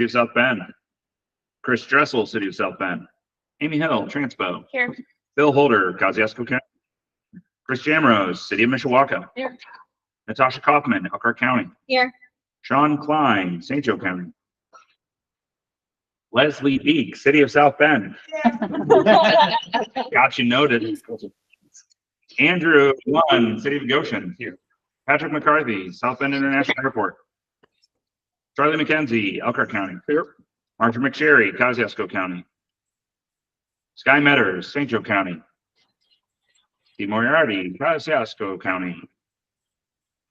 City of South Bend. Chris Dressel, City of South Bend. Amy Hill, Transpo. Here. Bill Holder, Kosciuszko County. Chris Jamrose, City of Mishawaka. Here. Natasha Kaufman, Elkhart County. Here. Sean Klein, St. Joe County. Leslie Beek, City of South Bend. Got you noted. Andrew Lunn, City of Goshen. Here. Patrick McCarthy, South Bend International Airport. Charlie McKenzie, Elkhart County. Here. Marjorie McSherry, Kosciuszko County. Sky Metters, St. Joe County. Steve Moriarty, Kosciuszko County.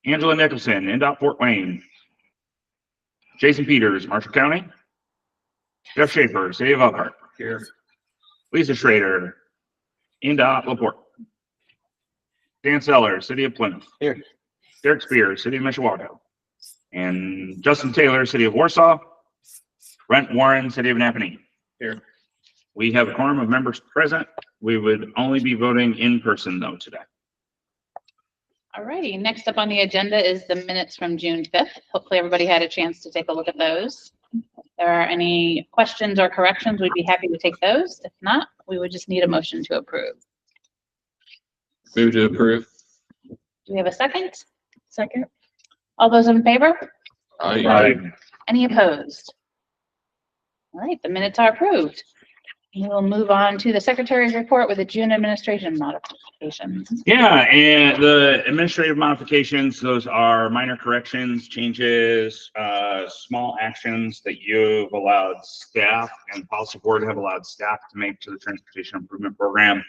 Angela Nicholson, NDOT Fort Wayne. Jason Peters, Marshall County. Jeff Schaefer, City of Elkhart. Here. Lisa Schrader, NDOT LaPorte. Dan Sellers, City of Plymouth. Here. Derek Spears, City of Mishawaka. And Justin Taylor, City of Warsaw. Brent Warren, City of Napanee. Here. We have a quorum of members present. We would only be voting in person, though, today. All righty. Next up on the agenda is the minutes from June 5th. Hopefully everybody had a chance to take a look at those. If there are any questions or corrections, we'd be happy to take those. If not, we would just need a motion to approve. Move to approve. Do we have a second? Second. All those in favor? Aye. Any opposed? All right, the minutes are approved. We will move on to the secretary's report with the June administration modifications. Yeah, and the administrative modifications, those are minor corrections, changes, small actions that you've allowed staff and policy board have allowed staff to make to the transportation improvement program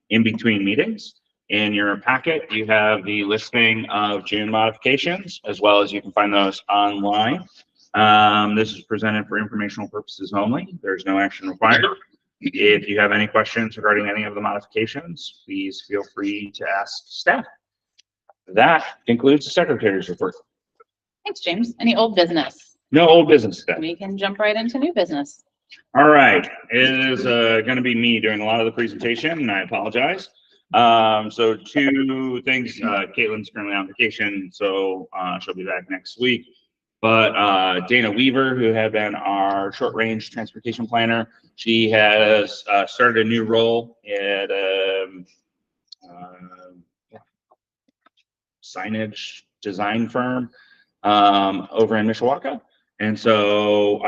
in between meetings. In your packet, you have the listing of June modifications, as well as you can find those online. This is presented for informational purposes only. There's no action required. If you have any questions regarding any of the modifications, please feel free to ask staff. That concludes the secretary's report. Thanks, James. Any old business? No old business today. We can jump right into new business. All right. It is going to be me doing a lot of the presentation, and I apologize. So two things. Caitlin's currently on vacation, so she'll be back next week. But Dana Weaver, who had been our short-range transportation planner, she has started a new role at signage design firm over in Mishawaka. And so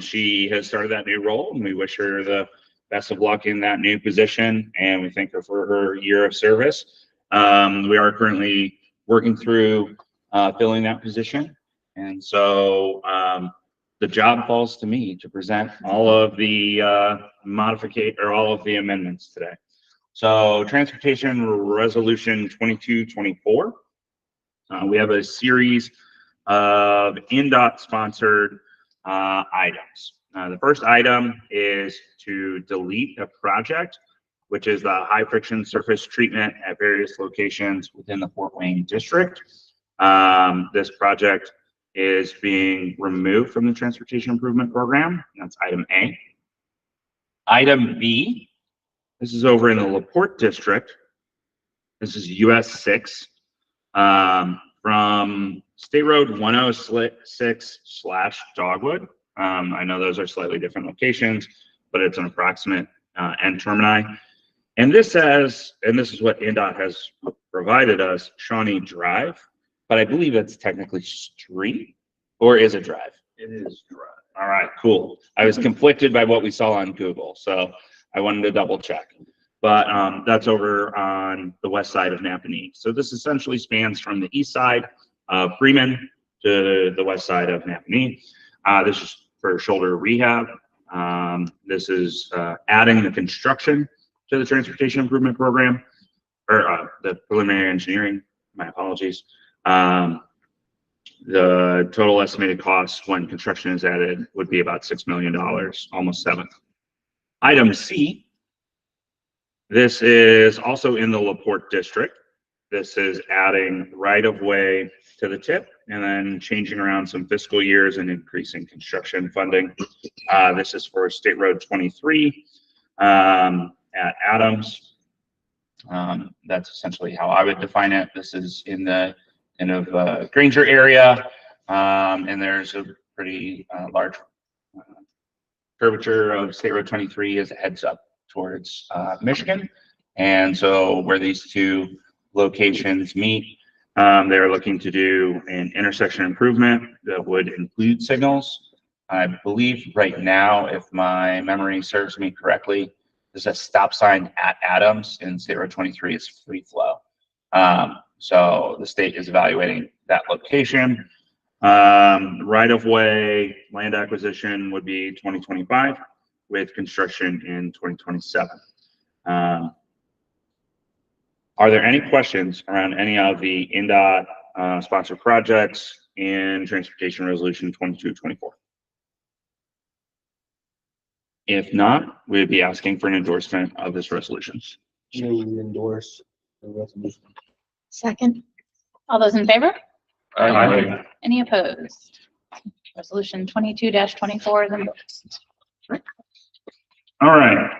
she has started that new role, and we wish her the best of luck in that new position, and we thank her for her year of service. We are currently working through filling that position. And so the job falls to me to present all of the all of the amendments today. So Transportation Resolution 2224. We have a series of NDOT sponsored items. The first item is to delete a project, which is the high friction surface treatment at various locations within the Fort Wayne district. This project is being removed from the Transportation Improvement Program. That's item A. Item B, this is over in the LaPorte district. This is US 6 from State Road 106/Dogwood. I know those are slightly different locations, but it's an approximate end termini. And this says, and this is what NDOT has provided us, Shawnee Drive, but I believe it's technically street, or is it drive? It is drive. All right, cool. I was conflicted by what we saw on Google, so I wanted to double check. But that's over on the west side of Napanee. So this essentially spans from the east side of Freeman to the west side of Napanee. This is for shoulder rehab. This is adding the construction to the Transportation Improvement Program, or the preliminary engineering, my apologies. The total estimated cost when construction is added would be about $6 million, almost 7. Item C, this is also in the LaPorte district. This is adding right-of-way to the tip and then changing around some fiscal years and increasing construction funding. This is for State Road 23 at Adams. That's essentially how I would define it. This is in the Granger area, and there's a pretty large curvature of State Road 23 is heads up towards Michigan. And so where these two locations meet, they're looking to do an intersection improvement that would include signals. I believe right now, if my memory serves me correctly, there's a stop sign at Adams, and State Road 23 is free flow. So the state is evaluating that location. Right of way land acquisition would be 2025 with construction in 2027. Are there any questions around any of the INDOT sponsored projects in Transportation Resolution 2224? If not, we'd be asking for an endorsement of this resolution. Move we endorse the resolution. Second. All those in favor? Aye. Any opposed? Resolution 22-24 is endorsed. All right.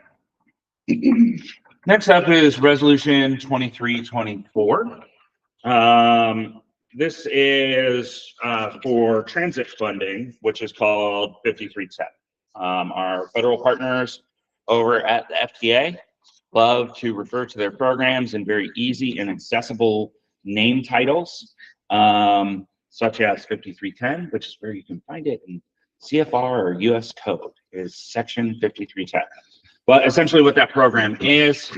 Next up is Resolution 2324. This is for transit funding, which is called 5310. Our federal partners over at the FTA love to refer to their programs in very easy and accessible name titles, such as 5310, which is where you can find it in CFR or US code, is section 5310. But essentially what that program is,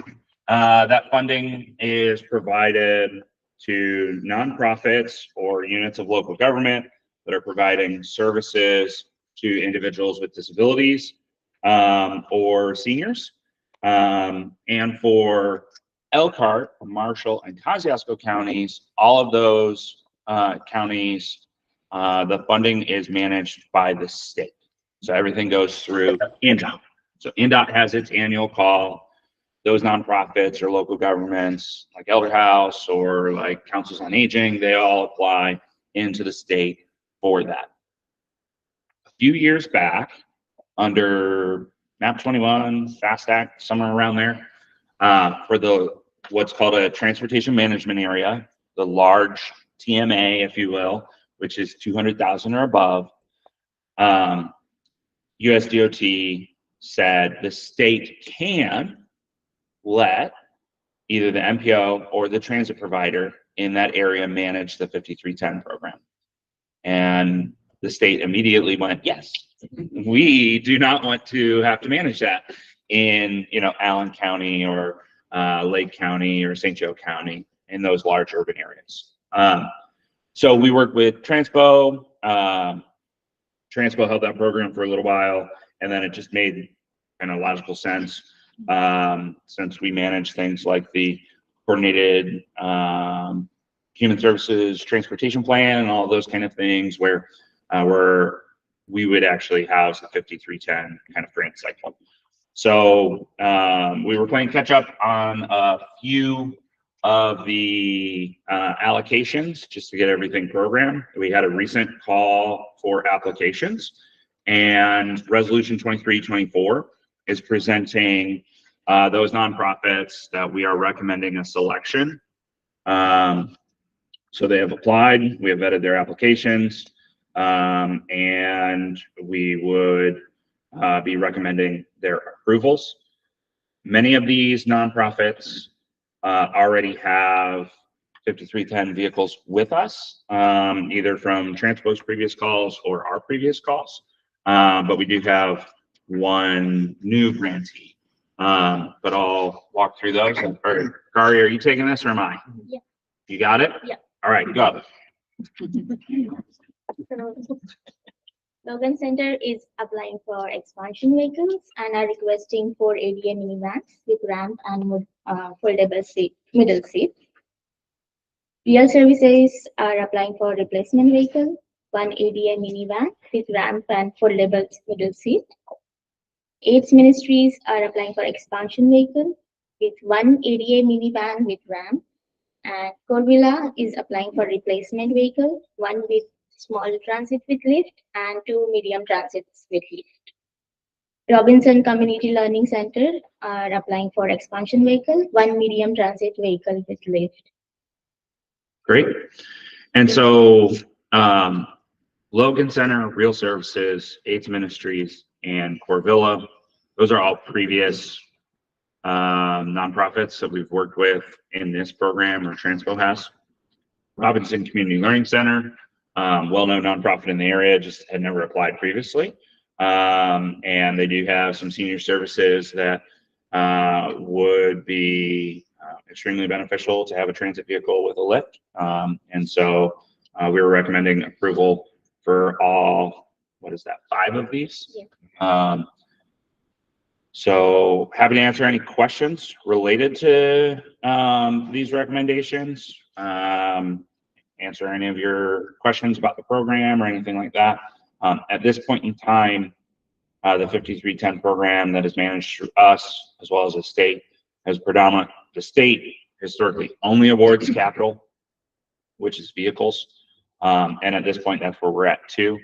that funding is provided to nonprofits or units of local government that are providing services to individuals with disabilities or seniors. And for Elkhart, Marshall, and Kosciuszko counties, all of those counties, the funding is managed by the state. So everything goes through INDOT. So INDOT has its annual call. Those nonprofits or local governments like Elder House or like Councils on Aging, they all apply into the state for that. A few years back, under MAP 21, FAST Act, somewhere around there, for the what's called a transportation management area, the large TMA, if you will, which is 200,000 or above, USDOT said the state can let either the MPO or the transit provider in that area manage the 5310 program. And the state immediately went, yes, we do not want to have to manage that in, Allen County or Lake County or St. Joe County in those large urban areas. So we worked with Transpo. Transpo held that program for a little while, and then it just made kind of logical sense since we manage things like the coordinated human services transportation plan and all those kind of things where we would actually house the 5310 kind of grant cycle. So we were playing catch up on a few of the allocations just to get everything programmed. We had a recent call for applications, and Resolution 2324 is presenting those nonprofits that we are recommending a selection. So they have applied, we have vetted their applications, and we would be recommending their approvals. Many of these nonprofits already have 5310 vehicles with us, either from Transpo's previous calls or our previous calls. But we do have one new grantee. But I'll walk through those. Or, Kari, are you taking this or am I? Yeah. You got it? Yeah. All right, go. Logan Center is applying for expansion vehicles and are requesting 4 ADA minivans with ramp and foldable seat, middle seat. Real Services are applying for replacement vehicle, 1 ADA minivan with ramp and foldable middle seat. AIDS Ministries are applying for expansion vehicle with 1 ADA minivan with ramp. And Corvilla is applying for replacement vehicle, 1 with small transit with lift and 2 medium transits with lift. Robinson Community Learning Center are applying for expansion vehicle, 1 medium transit vehicle with lift. Great. And so Logan Center, Real Services, AIDS Ministries, and Corvilla. Those are all previous nonprofits that we've worked with in this program, or Transpo has. Robinson Community Learning Center, well-known nonprofit in the area, just had never applied previously. And they do have some senior services that would be extremely beneficial to have a transit vehicle with a lift. And so we were recommending approval for all, what is that, 5 of these? Yeah. So happy to answer any questions related to these recommendations. Answer any of your questions about the program or anything like that. At this point in time, the 5310 program that is managed through us, as well as the state, has predominant. The state historically only awards capital, which is vehicles. And at this point, that's where we're at too.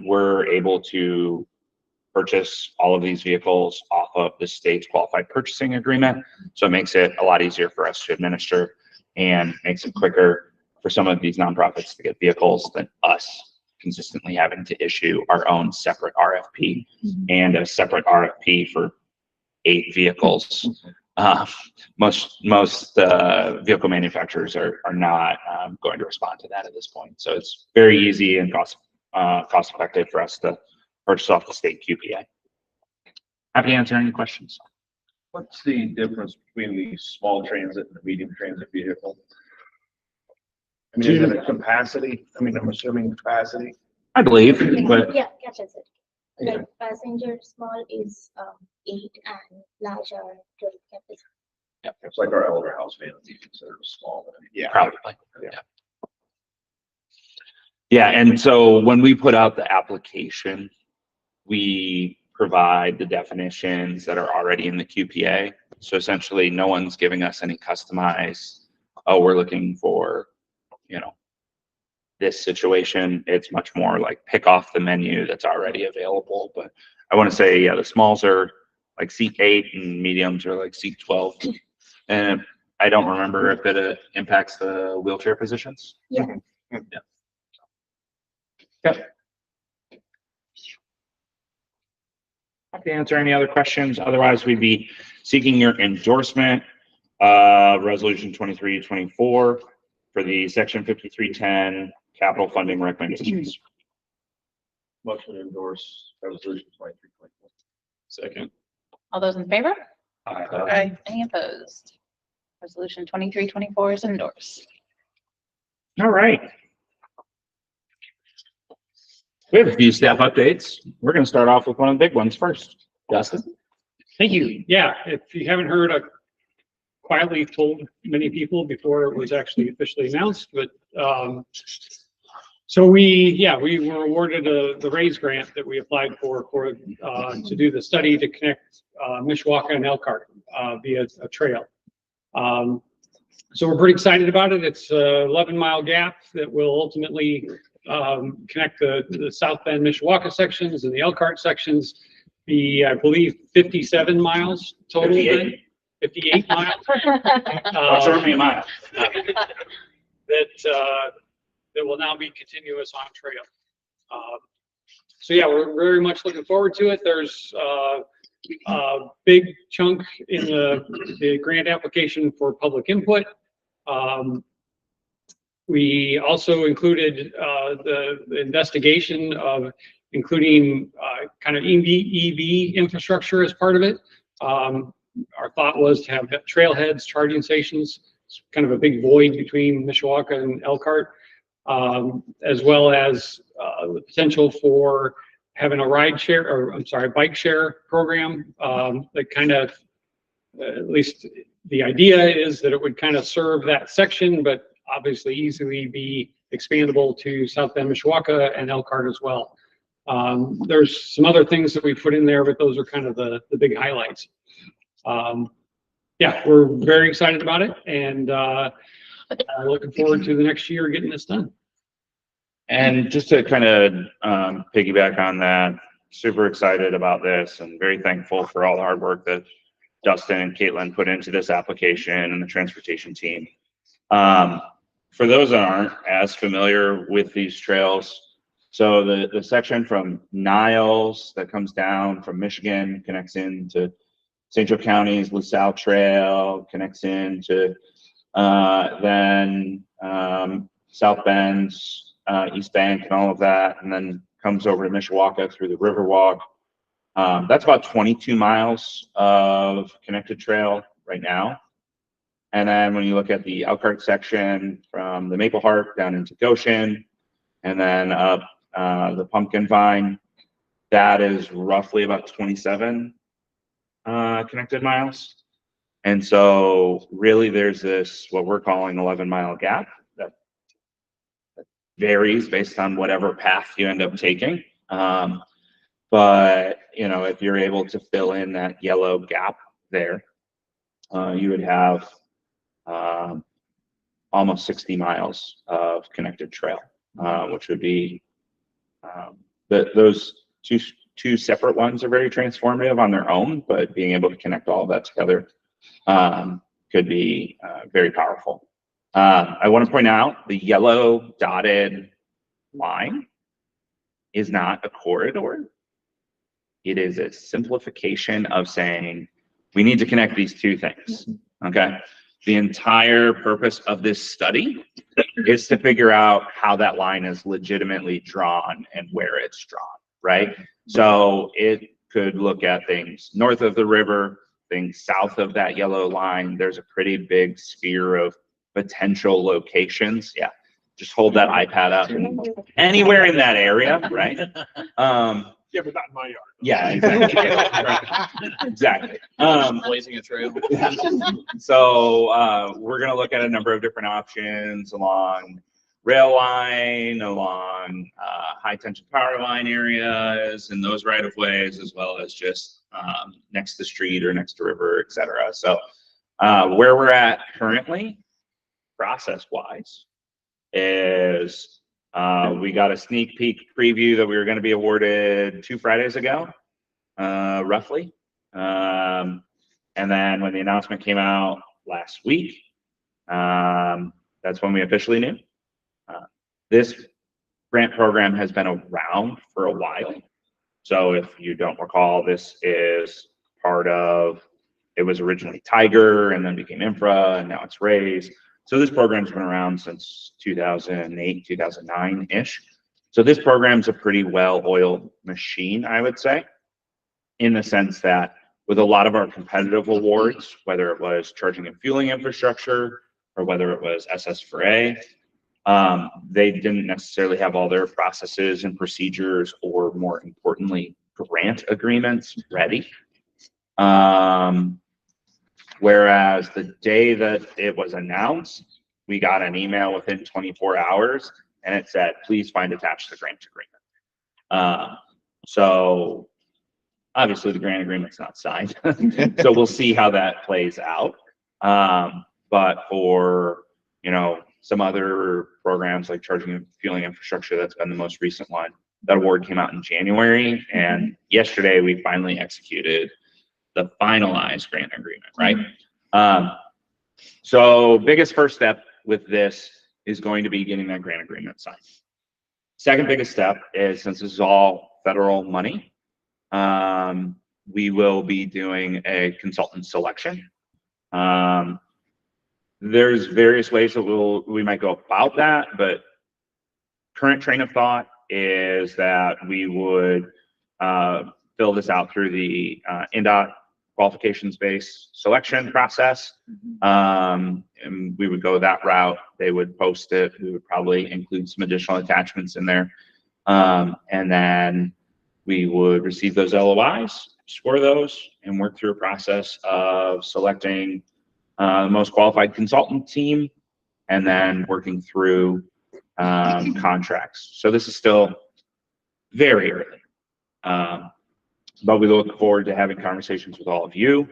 We're able to purchase all of these vehicles off of the state's qualified purchasing agreement. So it makes it a lot easier for us to administer and makes it quicker for some of these nonprofits to get vehicles than us consistently having to issue our own separate RFP and a separate RFP for 8 vehicles. Most vehicle manufacturers are not going to respond to that at this point. So it's very easy and cost effective for us to purchase off the state QPA. Happy to answer any questions. What's the difference between the small transit and the medium transit vehicle? I mean, is it a capacity? I mean, I'm assuming capacity. I believe, but Yeah, catches it. Like passenger small is 8 and larger 12 capacity. It's like our elder house van, you consider it small. But yeah. probably. Yeah, and so when we put out the application, we provide the definitions that are already in the QPA. So essentially, no one's giving us any customized, oh, we're looking for, this situation. It's much more like pick off the menu that's already available. But I want to say, yeah, the smalls are like seat 8 and mediums are like seat 12. And I don't remember if it impacts the wheelchair positions. Yeah. Okay. Happy to answer any other questions. Otherwise, we'd be seeking your endorsement, resolution 2324 for the section 5310 capital funding recommendations. Motion to endorse resolution 2324. Second. All those in favor? Aye. Any opposed? Resolution 2324 is endorsed. All right. We have a few staff updates. We're going to start off with one of the big ones first. Dustin? Thank you. Yeah, if you haven't heard, I quietly told many people before it was actually officially announced, but so we were awarded the RAISE grant that we applied for to do the study to connect Mishawaka and Elkhart via a trail. So we're pretty excited about it. It's a 11-mile gap that will ultimately connect the South Bend Mishawaka sections and the Elkhart sections. I believe 57 miles total. 58 miles. Short me a mile. That will now be continuous on trail. So yeah, we're very much looking forward to it. There's a big chunk in the grant application for public input. We also included the investigation of including kind of EV infrastructure as part of it. Our thought was to have trailheads, charging stations. It's kind of a big void between Mishawaka and Elkhart, as well as the potential for having a bike share program that kind of, at least the idea is that it would kind of serve that section, but obviously easily be expandable to South Bend, Mishawaka, and Elkhart as well. There's some other things that we put in there, but those are kind of the big highlights. Yeah, we're very excited about it, and looking forward to the next year getting this done. And just to kind of piggyback on that, super excited about this and very thankful for all the hard work that Dustin and Caitlin put into this application and the transportation team. For those that aren't as familiar with these trails, So the section from Niles that comes down from Michigan connects into St. Joe County's LaSalle Trail, connects into then South Bend's East Bank and all of that, and then comes over to Mishawaka through the Riverwalk. That's about 22 miles of connected trail right now. And then when you look at the Elkhart section from the Maple Heart down into Goshen, and then up the Pumpkin Vine, that is roughly about 27 connected miles. And so really there's this, what we're calling 11-mile gap that varies based on whatever path you end up taking. But, you know, if you're able to fill in that yellow gap there, you would have almost 60 miles of connected trail, which would be, those two separate ones are very transformative on their own, but being able to connect all of that together could be very powerful. I want to point out the yellow dotted line is not a corridor. It is a simplification of saying we need to connect these two things. Okay. The entire purpose of this study is to figure out how that line is legitimately drawn and where it's drawn, right? So it could look at things north of the river, things south of that yellow line. There's a pretty big sphere of potential locations. Yeah, just hold that iPad up and anywhere in that area, right? Yeah, but not in my yard. Yeah, exactly. Exactly. Blazing a trail. So we're going to look at a number of different options along rail line, along high tension power line areas and those right of ways, as well as just next to street or next to river, et cetera. So where we're at currently, process wise, is we got a sneak peek preview that we were going to be awarded 2 Fridays ago, roughly. And then when the announcement came out last week, that's when we officially knew. This grant program has been around for a while. So if you don't recall, this is part of, it was originally Tiger and then became Infra and now it's Raise. So this program's been around since 2008, 2009-ish. So this program's a pretty well-oiled machine, I would say, in the sense that with a lot of our competitive awards, whether it was charging and fueling infrastructure or whether it was SS4A, they didn't necessarily have all their processes and procedures, or more importantly, grant agreements ready. Whereas the day that it was announced, we got an email within 24 hours and it said, please find attached the grant agreement. So obviously the grant agreement's not signed. So we'll see how that plays out. But for, you know, some other programs like charging and fueling infrastructure, that's been the most recent one. That award came out in January, and yesterday we finally executed the finalized grant agreement, right? So biggest first step with this is going to be getting that grant agreement signed. Second biggest step is, since this is all federal money, we will be doing a consultant selection. There's various ways that we might go about that, but current train of thought is that we would fill this out through the INDOT qualifications-based selection process. And we would go that route. They would post it. We would probably include some additional attachments in there. And then we would receive those LOIs, score those, and work through a process of selecting the most qualified consultant team, and then working through contracts. So this is still very early. But we look forward to having conversations with all of you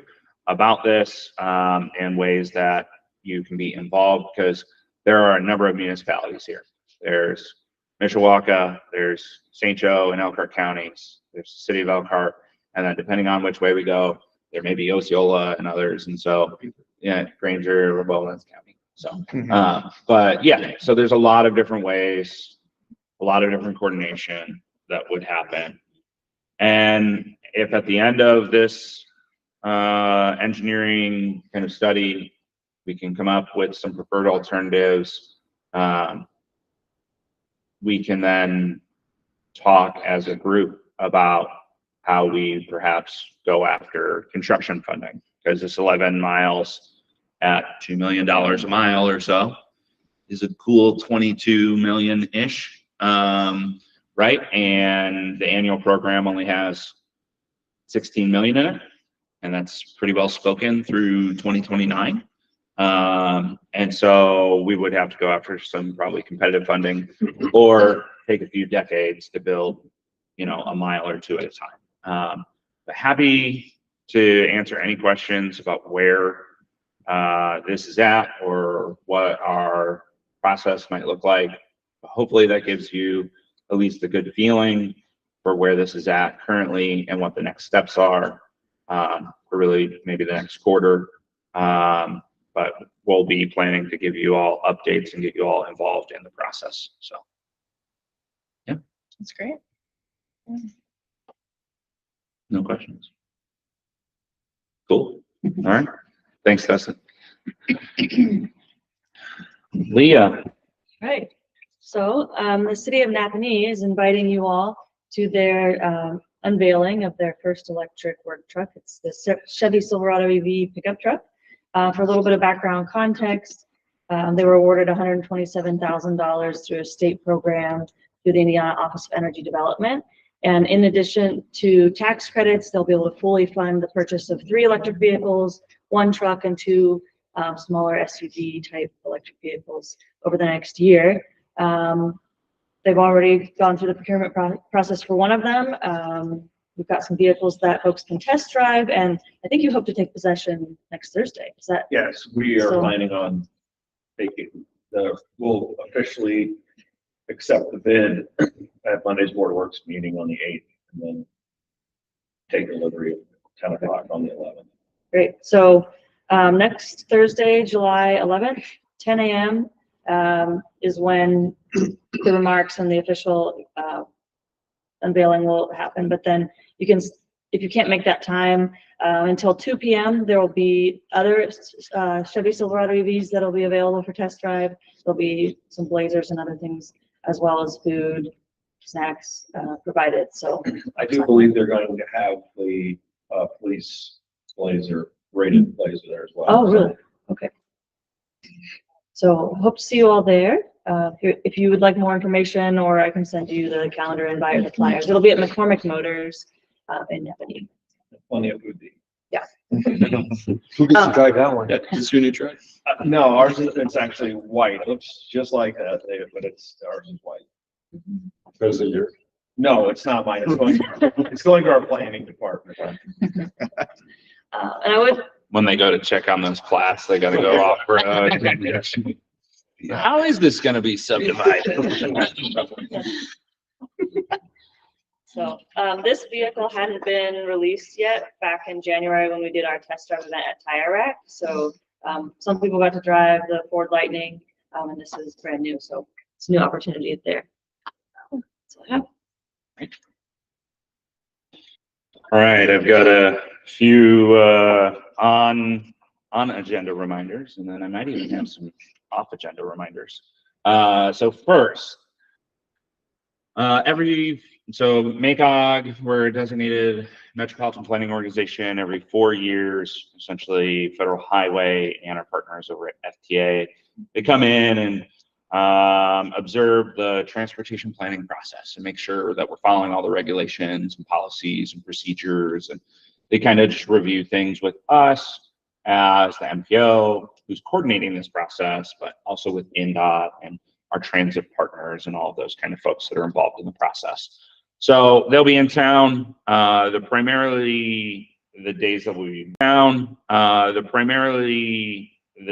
about this and ways that you can be involved, because there are a number of municipalities here. There's Mishawaka, there's St. Joe and Elkhart counties, there's the city of Elkhart, and then depending on which way we go, there may be Osceola and others. And so, yeah, Granger, well, that's county. So, but yeah, so there's a lot of different ways a lot of different coordination that would happen. And if at the end of this engineering kind of study, we can come up with some preferred alternatives, we can then talk as a group about how we perhaps go after construction funding, because this 11 miles at $2 million a mile or so is a cool 22 million-ish, right? And the annual program only has 16 million in it, and that's pretty well spoken through 2029. And so we would have to go after some probably competitive funding or take a few decades to build, you know, a mile or two at a time. But happy to answer any questions about where this is at or what our process might look like. Hopefully that gives you at least a good feeling for where this is at currently and what the next steps are for really maybe the next quarter. But we'll be planning to give you all updates and get you all involved in the process. So, yeah. That's great. No questions. Cool. All right. Thanks, Dustin. Leah. Right. So the city of Napanee is inviting you all to their unveiling of their first electric work truck. It's the Chevy Silverado EV pickup truck. For a little bit of background context, they were awarded $127,000 through a state program through the Indiana Office of Energy Development. And in addition to tax credits, they'll be able to fully fund the purchase of 3 electric vehicles, 1 truck, and 2 smaller SUV type electric vehicles over the next year. They've already gone through the procurement process for one of them. We've got some vehicles that folks can test drive, and I think you hope to take possession next Thursday. Is that? Yes, we are So- planning on taking we'll officially accept the bid at Monday's Board of Works meeting on the 8th, and then take delivery at 10 o'clock on the 11th. Great. So next Thursday, July 11th, 10 a.m. Is when the remarks and the official unveiling will happen. But then you can, if you can't make that time until 2 p.m., there will be other Chevy Silverado EVs that will be available for test drive. There'll be some Blazers and other things, as well as food, snacks provided. So I do believe they're going to have the police Blazer, rated Blazer there as well. Oh, really? Okay. So hope to see you all there. If you would like more information, or I can send you the calendar invite or the flyers. It'll be at McCormick Motors in Napanee. Plenty of food to eat. Who gets to drive that one? That's your new truck? No, ours is, it's actually white. It looks just like that, but ours is white. Because of your. No, it's not mine. It's going to our planning department. And I would, When they go to check on those plats, they got to go off road. How is this going to be subdivided? so this vehicle hadn't been released yet back in January when we did our test drive event at Tire Rack. So some people got to drive the Ford Lightning, and this is brand new. So it's a new opportunity there. So yeah. All right, I've got a few on agenda reminders, and then I might even have some off agenda reminders. So first, MACOG, we're a designated metropolitan planning organization every 4 years, essentially Federal Highway and our partners over at FTA. They come in and observe the transportation planning process and make sure that we're following all the regulations and policies and procedures. And they kind of just review things with us as the MPO who's coordinating this process, but also with INDOT and our transit partners and all of those kind of folks that are involved in the process. So they'll be in town. Primarily the days that we'll be in town, the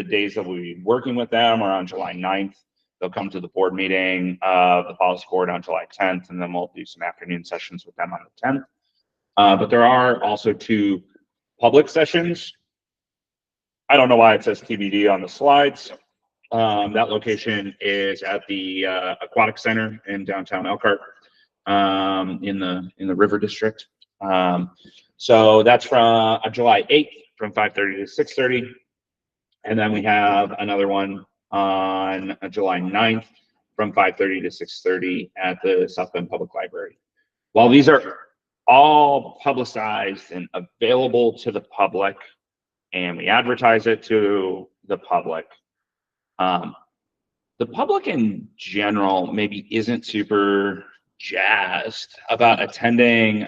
days that we'll be working with them are on July 9th. They'll come to the board meeting of the policy board on July 10th, and then we'll do some afternoon sessions with them on the 10th. But there are also 2 public sessions. I don't know why it says TBD on the slides. That location is at the Aquatic Center in downtown Elkhart, in the River District. So that's from July 8th from 5:30 to 6:30. And then we have another one on July 9th from 5:30 to 6:30 at the South Bend Public Library. While these are all publicized and available to the public, and we advertise it to the public in general maybe isn't super jazzed about attending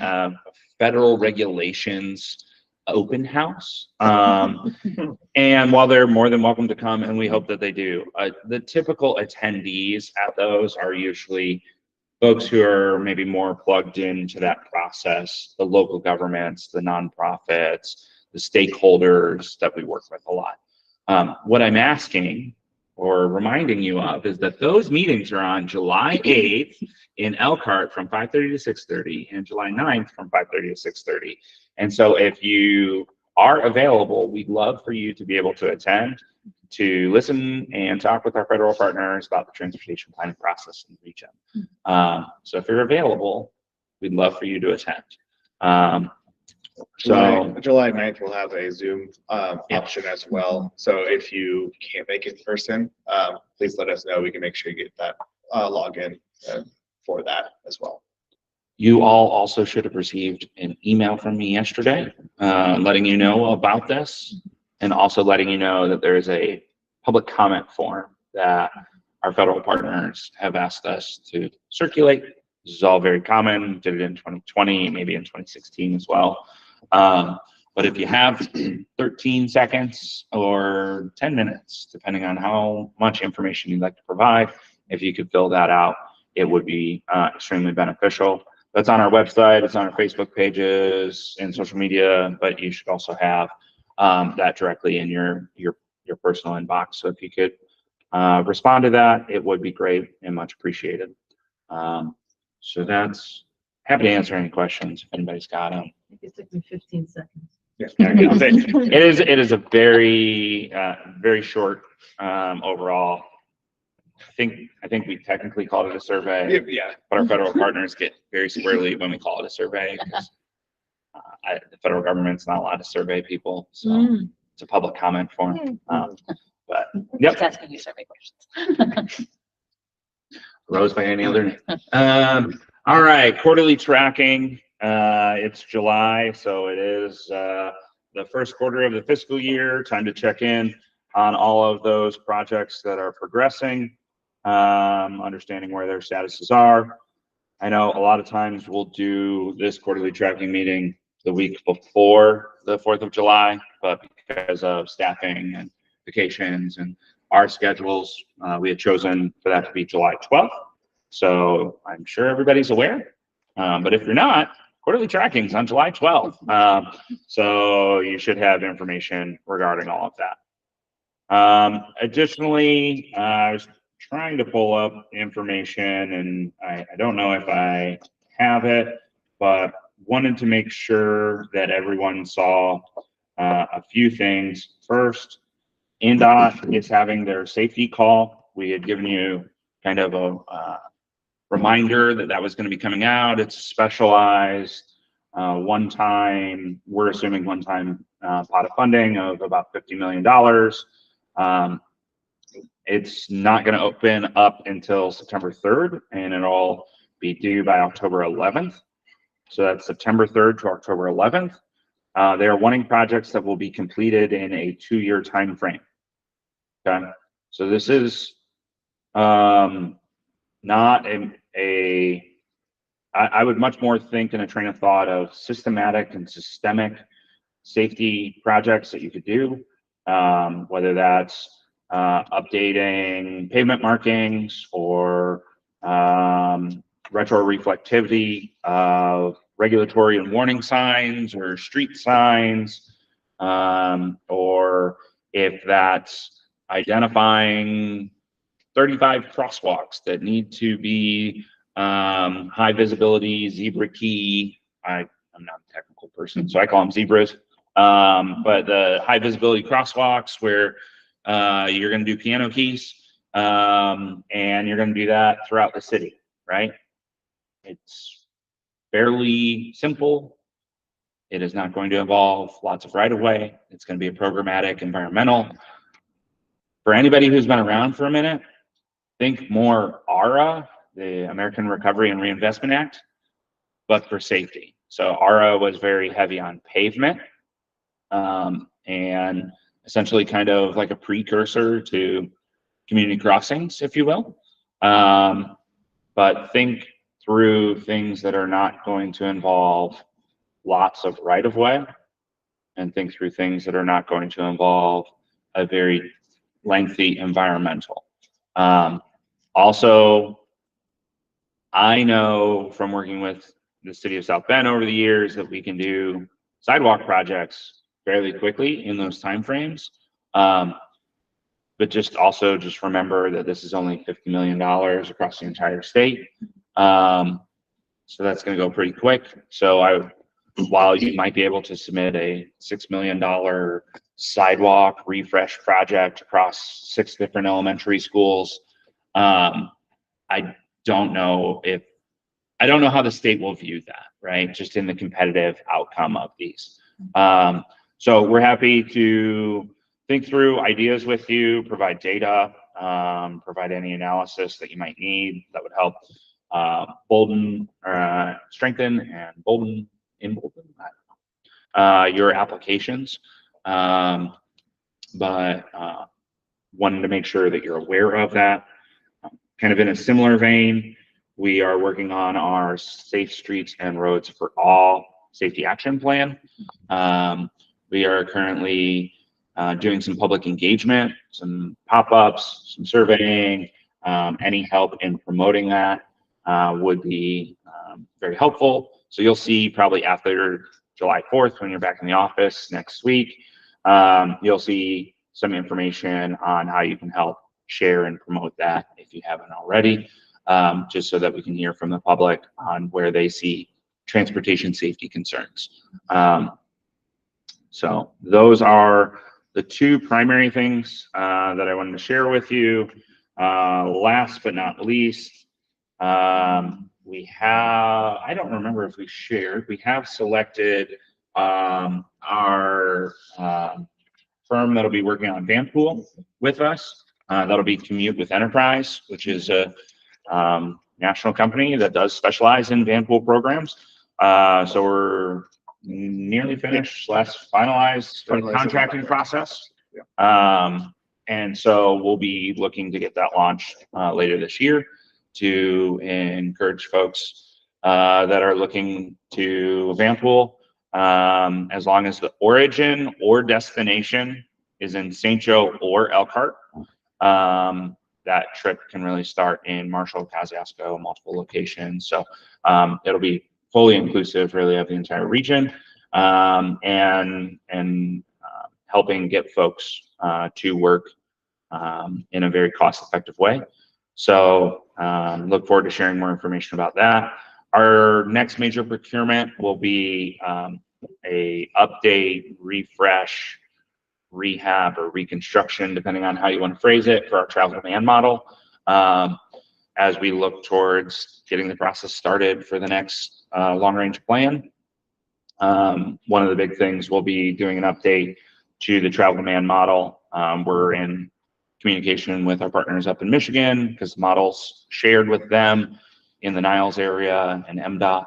federal regulations open house. And while they're more than welcome to come, and we hope that they do, the typical attendees at those are usually folks who are maybe more plugged into that process, the local governments, the nonprofits, the stakeholders that we work with a lot. What I'm asking or reminding you of is that those meetings are on July 8th in Elkhart from 5:30 to 6:30 and July 9th from 5:30 to 6:30. And so if you are available, we'd love for you to be able to attend, to listen and talk with our federal partners about the transportation planning process in the region. So if you're available, we'd love for you to attend. July 9th, we'll have a Zoom option as well. So if you can't make it in person, please let us know. We can make sure you get that login for that as well. You all also should have received an email from me yesterday letting you know about this, and also letting you know that there is a public comment form that our federal partners have asked us to circulate. This is all very common. Did it in 2020, maybe in 2016 as well. But if you have 13 seconds or 10 minutes, depending on how much information you'd like to provide, if you could fill that out, it would be extremely beneficial. That's on our website, it's on our Facebook pages and social media, but you should also have that directly in your personal inbox. So if you could respond to that, it would be great and much appreciated. So that's happy to answer any questions if anybody's got them. It took me 15 seconds. It is a very very short overall. I think we technically called it a survey. Yeah. But our federal partners get very squarely when we call it a survey, because the federal government's not allowed to survey people, so it's a public comment form. But yep. Just asking you survey questions. Rose by any other name. All right, quarterly tracking. It's July, so it is the first quarter of the fiscal year. Time to check in on all of those projects that are progressing, understanding where their statuses are. I know a lot of times we'll do this quarterly tracking meeting the week before the 4th of July, but because of staffing and vacations and our schedules, we had chosen for that to be July 12th. So I'm sure everybody's aware, but if you're not, quarterly tracking is on July 12th. So you should have information regarding all of that. Additionally, I was trying to pull up information, and I don't know if I have it, but wanted to make sure that everyone saw a few things. First, NDOT is having their safety call. We had given you kind of a reminder that that was going to be coming out. It's specialized one-time, we're assuming one-time pot of funding of about $50 million. It's not going to open up until September 3rd, and it'll be due by October 11th. So that's September 3rd to October 11th. They are wanting projects that will be completed in a 2-year time frame. Okay, so this is not I would much more think in a train of thought of systematic and systemic safety projects that you could do, whether that's updating pavement markings or retroreflectivity of regulatory and warning signs or street signs, or if that's identifying 35 crosswalks that need to be high visibility, zebra key. I'm not a technical person, so I call them zebras. But the high visibility crosswalks where You're going to do piano keys, and you're going to do that throughout the city, right? It's fairly simple. It is not going to involve lots of right-of-way. It's going to be a programmatic environmental. For anybody who's been around for a minute, think more ARA, the American Recovery and Reinvestment Act, but for safety. So ARA was very heavy on pavement, and essentially kind of like a precursor to community crossings, if you will. But think through things that are not going to involve lots of right-of-way, and think through things that are not going to involve a very lengthy environmental. Also, I know from working with the city of South Bend over the years that we can do sidewalk projects fairly quickly in those timeframes. But just remember that this is only $50 million across the entire state. So that's going to go pretty quick. So while you might be able to submit a $6 million sidewalk refresh project across 6 different elementary schools, I don't know how the state will view that, right? Just in the competitive outcome of these. So we're happy to think through ideas with you, provide data, provide any analysis that you might need that would help strengthen and embolden your applications. But wanted to make sure that you're aware of that. Kind of in a similar vein, we are working on our Safe Streets and Roads for All safety action plan. We are currently doing some public engagement, some pop-ups, some surveying. Any help in promoting that would be very helpful. So you'll see probably after July 4th, when you're back in the office next week, you'll see some information on how you can help share and promote that if you haven't already, just so that we can hear from the public on where they see transportation safety concerns. So those are the 2 primary things that I wanted to share with you. Last but not least, we have, I don't remember if we shared, we have selected our firm that'll be working on Vanpool with us. That'll be Commute with Enterprise, which is a national company that does specialize in Vanpool programs. So we're nearly finished, finalized the contracting process. And so we'll be looking to get that launched later this year to encourage folks that are looking to Vanpool, as long as the origin or destination is in St. Joe or Elkhart. That trip can really start in Marshall, Kosciuszko, multiple locations. So it'll be fully inclusive really of the entire region, and helping get folks to work in a very cost-effective way. So look forward to sharing more information about that. Our next major procurement will be a update, refresh, rehab, or reconstruction, depending on how you want to phrase it, for our travel demand model, as we look towards getting the process started for the next long-range plan. One of the big things we'll be doing an update to the travel demand model. We're in communication with our partners up in Michigan because the model's shared with them in the Niles area and MDOT.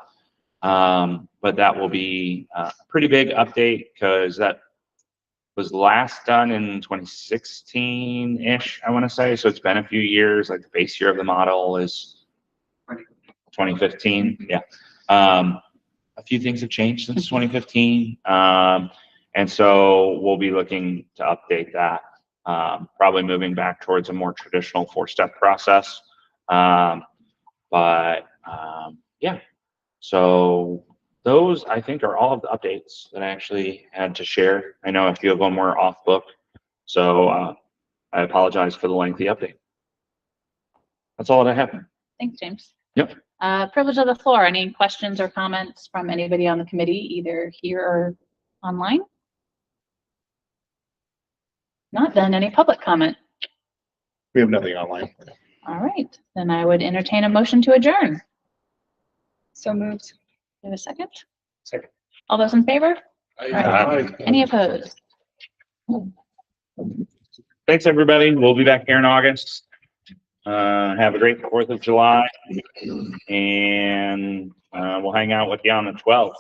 But that will be a pretty big update because that was last done in 2016-ish, I want to say. So it's been a few years. Like the base year of the model is 2015. Yeah. A few things have changed since 2015. And so we'll be looking to update that, probably moving back towards a more traditional 4-step process. Yeah, so those I think are all of the updates that I actually had to share. I know a few of them were off book, so I apologize for the lengthy update. That's all that I have. Thanks, James. Yep. Privilege of the floor. Any questions or comments from anybody on the committee, either here or online? Not then, any public comment? We have nothing online. All right, then I would entertain a motion to adjourn. So moved. Do you have a second? Second. All those in favor? Aye. Any opposed? Thanks, everybody. We'll be back here in August. Have a great 4th of July, and we'll hang out with you on the 12th.